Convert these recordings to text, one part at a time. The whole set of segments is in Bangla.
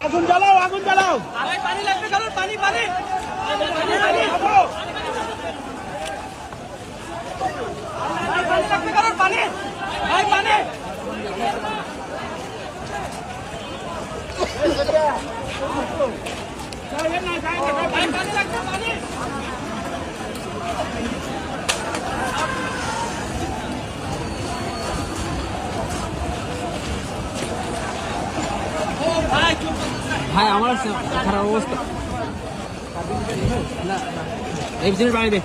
আগুন জ্বালাও, আগুন জ্বালাও। পানি লাগবে, কারণ পানি পানি লাগবে, কারণ পানি ভাই পানি পানি লাগবে পানি। ভাই আমার খারাপ অবস্থা না এই পিছনে পানি দে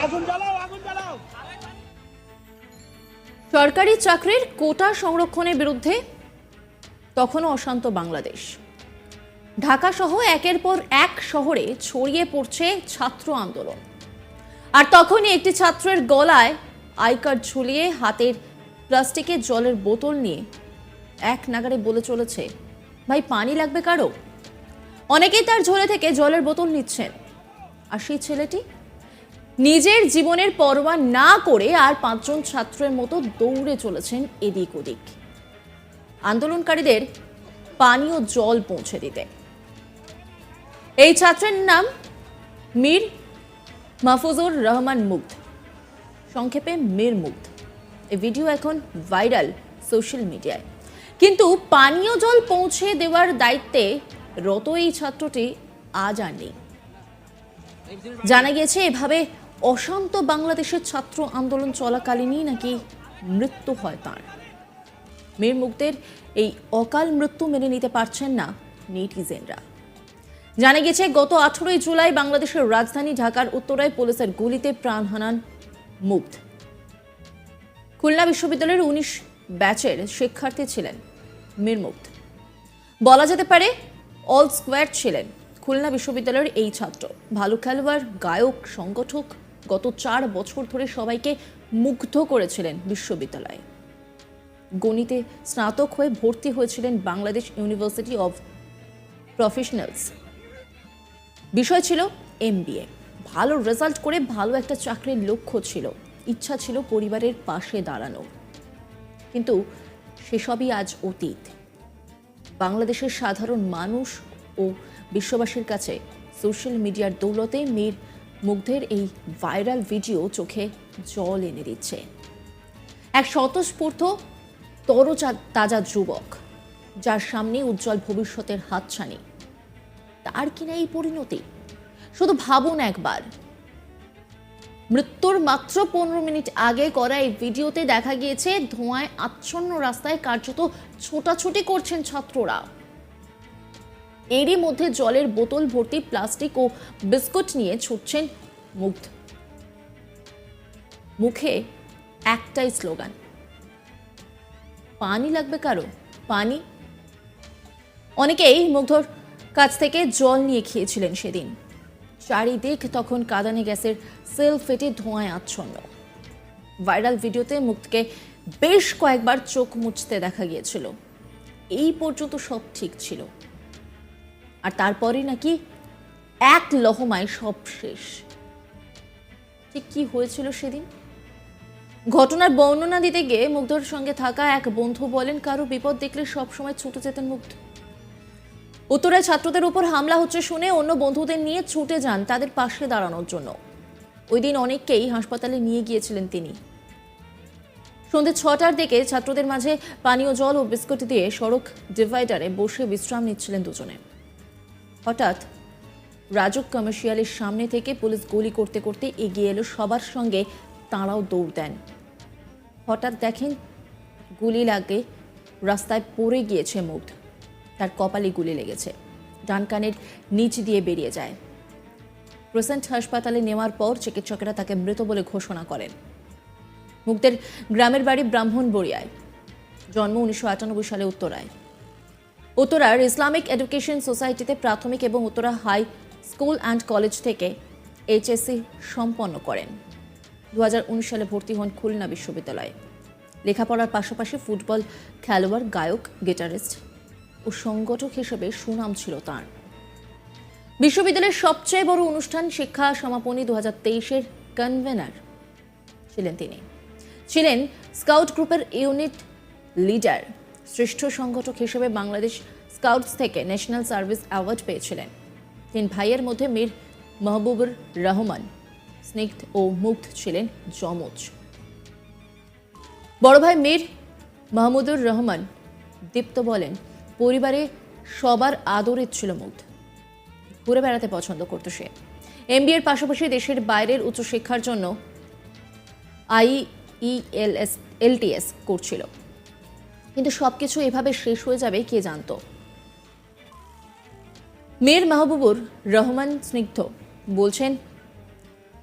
আগুন জ্বালাও, আগুন জ্বালাও। সরকারি চাকরির কোটা সংরক্ষণের বিরুদ্ধে তখনও অশান্ত বাংলাদেশ। ঢাকা সহ একের পর এক শহরে ছড়িয়ে পড়ছে ছাত্র আন্দোলন। আর তখনই একটি ছাত্রের গলায় আই কার্ড ঝুলিয়ে হাতের প্লাস্টিকের জলের বোতল নিয়ে এক নাগারে বলে চলেছে, ভাই পানি লাগবে কারো? অনেকেই তার ঝোলে থেকে জলের বোতল নিচ্ছেন। আর সেই ছেলেটি নিজের জীবনের পরোয়া না করে আর পাঁচজন ছাত্রের মতো দৌড়ে চলেছেন এদিক ওদিক আন্দোলনকারীদের পানি ও জল পৌঁছে দিতে। এই ছাত্রের নাম মীর মাহফুজুর রহমান মুগ্ধ, সংক্ষেপে মীর মুগ্ধ। এই ভিডিও এখন ভাইরাল সোশ্যাল মিডিয়ায়। কিন্তু পানীয় জল পৌঁছে দেওয়ার দায়িত্বে রত এই ছাত্রটি আজ আর নেই। জানা গিয়েছে এভাবে অশান্ত বাংলাদেশের ছাত্র আন্দোলন চলাকালীনই নাকি মৃত্যু হয় তার। মীর মুগ্ধের এই অকাল মৃত্যু মেনে নিতে পারছেন না নেটিজেনরা। জানা গেছে গত 18 জুলাই বাংলাদেশের রাজধানী ঢাকার উত্তরায় পুলিশের গুলিতে প্রাণ হারান মুগ্ধ। খুলনা বিশ্ববিদ্যালয়ের 19 ব্যাচের শিক্ষার্থী ছিলেন মীর মুগ্ধ। বলা যেতে পারে অল স্কোয়াড ছিলেন খুলনা বিশ্ববিদ্যালয়ের এই ছাত্র। ভালো খেলোয়াড়, গায়ক, সংগঠক। গত 4 বছর ধরে সবাইকে মুগ্ধ করেছিলেন বিশ্ববিদ্যালয়ে। গণিতে স্নাতক হয়ে ভর্তি হয়েছিলেন বাংলাদেশ ইউনিভার্সিটি অব প্রফেশনালস। বিষয় ছিল MBA। ভালো রেজাল্ট করে ভালো একটা চাকরির লক্ষ্য ছিল, ইচ্ছা ছিল পরিবারের পাশে দাঁড়ানো। কিন্তু সেসবই আজ অতীত। বাংলাদেশের সাধারণ মানুষ ও বিশ্ববাসীর কাছে সোশ্যাল মিডিয়ার দৌলতে মীর মুগ্ধের এই ভাইরাল ভিডিও চোখে জল এনে দিচ্ছে। এক স্বতঃস্ফূর্ত তাজা যুবক, যার সামনে উজ্জ্বল ভবিষ্যতের হাতছানি, তার কিনা এই পরিণতি। শুধু ভাবুন একবার, মৃত্যুর মাত্র 15 মিনিট আগে করা এই ভিডিওতে দেখা গিয়েছে ধোঁয়ায় আচ্ছন্ন রাস্তায় কার্যত ছোটাছুটি করছেন ছাত্ররা। এরই মধ্যে জলের বোতল ভর্তি প্লাস্টিক ও বিস্কুট নিয়ে ছুটছেন মুগ্ধ। মুখে একটাই স্লোগান, পানি লাগবে কারো? পানি। অনেকেই মুগ্ধর কাছ থেকে জল নিয়ে খেয়েছিলেন সেদিন। চারিদিক তখন কাঁদানে গ্যাসের সেল ফেটে ধোঁয়ায় আচ্ছন্ন। ভাইরাল ভিডিওতে মুগ্ধকে বেশ কয়েকবার চোখ মুছতে দেখা গিয়েছিল। এই পর্যন্ত সব ঠিক ছিল, আর তারপরে নাকি এক লহমায় সব শেষ। ঠিক কি হয়েছিল সেদিন? ঘটনার বর্ণনা দিতে গিয়ে মুগ্ধর সঙ্গে থাকা এক বন্ধু বলেন, কারো বিপদ দেখলে সবসময় ছুটে যেতেন মুগ্ধ। উত্তরায় ছাত্রদের উপর হামলা হচ্ছে শুনে অন্য বন্ধুদের নিয়ে ছুটে যান তাদের পাশে দাঁড়ানোর জন্য। ওই দিন অনেককেই হাসপাতালে নিয়ে গিয়েছিলেন তিনি। সন্ধ্যে 6টার দিকে ছাত্রদের মাঝে পানীয় জল ও বিস্কুট দিয়ে সড়ক ডিভাইডারে বসে বিশ্রাম নিচ্ছিলেন দুজনে। হঠাৎ রাজুক কমার্শিয়ালের সামনে থেকে পুলিশ গুলি করতে করতে এগিয়ে এলো সবার সঙ্গে। তাঁরাও দৌড় দেন। হঠাৎ দেখেন গুলি লাগে, রাস্তায় পড়ে গিয়েছে মুগ্ধ। তার কপালে গুলি লেগেছে, ডান কানের নিচ দিয়ে বেরিয়ে যায়। ক্রিসেন্ট হাসপাতালে নেওয়ার পর চিকিৎসকেরা তাকে মৃত বলে ঘোষণা করেন। মুগ্ধের গ্রামের বাড়ি ব্রাহ্মণবাড়িয়ায়, জন্ম 1998 সালে উত্তরায়। উত্তরার ইসলামিক এডুকেশন সোসাইটিতে প্রাথমিক এবং Uttara high school and college থেকে HSC সম্পন্ন করেন। 2019 সালে ভর্তি হন খুলনা বিশ্ববিদ্যালয়ে। লেখাপড়ার পাশাপাশি ফুটবল খেলোয়াড়, গায়ক, গিটারিস্ট ও সংগঠক হিসেবে সুনাম ছিল তাঁর। বিশ্ববিদ্যালয়ের সবচেয়ে বড় অনুষ্ঠান শিক্ষা সমাপনী 2023-এর কনভেনার ছিলেন তিনি। ছিলেন স্কাউট গ্রুপের ইউনিট লিডার শ্রেষ্ঠ সংগঠক হিসেবে বাংলাদেশ স্কাউটস থেকে ন্যাশনাল সার্ভিস অ্যাওয়ার্ড পেয়েছিলেন। 3 ভাইয়ের মধ্যে মীর মাহবুবুর রহমান স্নিগ্ধ ও মুগ্ধ ছিলেন যমজ। বড় ভাই মীর মাহমুদুর রহমান দীপ্ত বলেন, পরিবারে সবার আদরের ছিল মুগ্ধ। ঘুরে বেড়াতে পছন্দ করত সে। MBA এর পাশাপাশি দেশের বাইরের উচ্চশিক্ষার জন্য IELTS করছিল, কিন্তু সবকিছু এভাবে শেষ হয়ে যাবে কে জানতো। মীর মাহবুবুর রহমান স্নিগ্ধ বলছেন,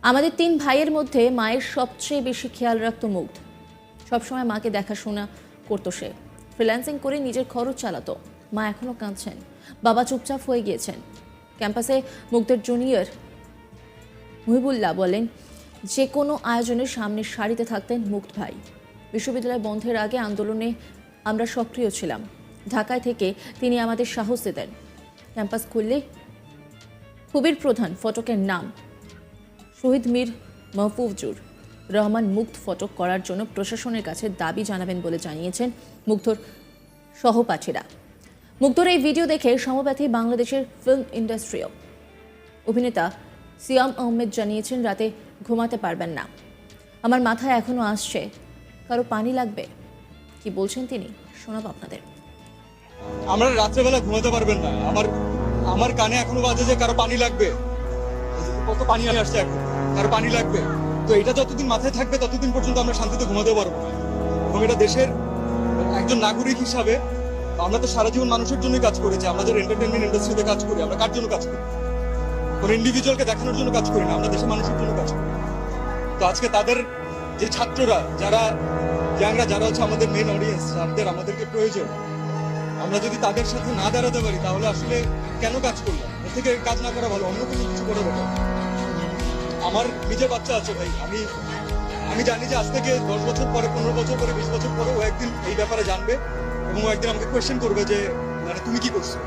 আমাদের 3 ভাইয়ের মধ্যে মায়ের সবচেয়ে বেশি খেয়াল রাখত মুগ্ধ। সবসময় মাকে দেখাশোনা করতো সে। ফ্রিল্যান্সিং করে নিজের খরচ চালাতো। মা এখনো কাঁদছেন, বাবা চুপচাপ হয়ে গিয়েছেন। ক্যাম্পাসে মুগ্ধের জুনিয়র মুহিবুল্লাহ বলেন, যে কোনো আয়োজনের সামনে সারিতে থাকতেন মুগ্ধ ভাই। বিশ্ববিদ্যালয় বন্ধের আগে আন্দোলনে আমরা সক্রিয় ছিলাম। ঢাকায় থেকে তিনি আমাদের সাহস দিতেন। ক্যাম্পাস খুললে খুবির প্রধান ফটকের নাম শহীদ মীর মাহফুজুর রহমান মুগ্ধ ফটক করার জন্য প্রশাসনের কাছে দাবি জানাবেন বলে জানিয়েছেন মুগ্ধর সহপাঠীরা। মুগ্ধর এই ভিডিও দেখে সমব্যথী বাংলাদেশের ফিল্ম ইন্ডাস্ট্রিও। অভিনেতা সিয়াম আহমেদ জানিয়েছেন, রাতে ঘুমাতে পারবেন না, আমার মাথায় এখনো আসছে, কারো পানি লাগবে। কি বলছেন তিনি, শোনাব আপনাদের। আমরা রাত্রেবেলা ঘুমাতে পারবেন না, আমার কানে এখনো বাজে যে কারো পানি লাগবে, কত পানি আসছে এখন, কারো পানি লাগবে। তো এটা যতদিন মাথায় থাকবে ততদিন পর্যন্ত আমরা শান্তিতে ঘুমাতে পারবো না। এবং এটা দেশের একজন নাগরিক হিসাবে আমরা তো সারা জীবন মানুষের জন্যই কাজ করেছি। আমরা যারা এন্টারটেনমেন্ট ইন্ডাস্ট্রিতে কাজ করি, আমরা কার জন্য কাজ করি? কোনো ইন্ডিভিজুয়ালকে দেখানোর জন্য কাজ করি না, আমরা দেশের মানুষের জন্য কাজ করি। তো আজকে তাদের যে ছাত্ররা, যারা ইয়াংরা, যারা হচ্ছে আমাদের মেন অডিয়েন্স, যাদের আমাদেরকে প্রয়োজন, আমরা যদি তাদের সাথে না দাঁড়াতে পারি তাহলে আসলে কেন কাজ করলাম? এর থেকে কাজ না করা ভালো, অন্য কোনো কিছু করা ভালো। আমার নিজের বাচ্চা আছে ভাই, আমি জানি যে আজ থেকে 10 বছর পরে, 15 বছর পরে, 20 বছর পরে ও একদিন এই ব্যাপারে জানবে এবং ও একদিন আমাকে কোয়েশ্চেন করবে যে মানে তুমি কি করছো।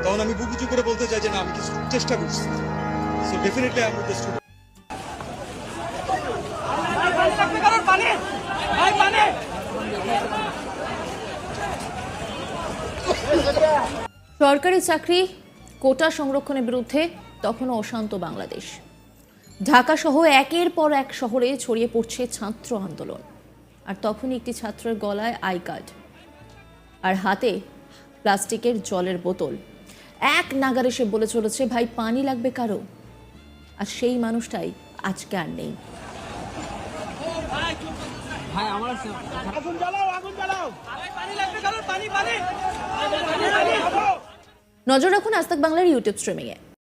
তখন আমি বুক উঁচু করে বলতে চাই যে না, আমি কিছু চেষ্টা করছি। So definitely I am with the student. পানি লাগবে কারোর? পানি ভাই, পানি। সরকারি চাকরি কোটা সংরক্ষণের বিরুদ্ধে তখনও অশান্ত বাংলাদেশ। ঢাকা সহ একের পর এক শহরে ছড়িয়ে পড়ছে ছাত্র আন্দোলন। আর তখনই একটি ছাত্রের গলায় আই কার্ড আর হাতে প্লাস্টিকের জলের বোতল এক নাগারে সে বলে চলেছে, ভাই পানি লাগবে কারো? আর সেই মানুষটাই আজকে আর নেই। ভাই আমার আগুন জ্বালাও, আগুন জ্বালাও। ভাই, পানি লাগবে কারোর? পানি পানি জ্বালাও। নজর রাখুন আজ তাক বাংলার ইউটিউব স্ট্রিমিংয়ে।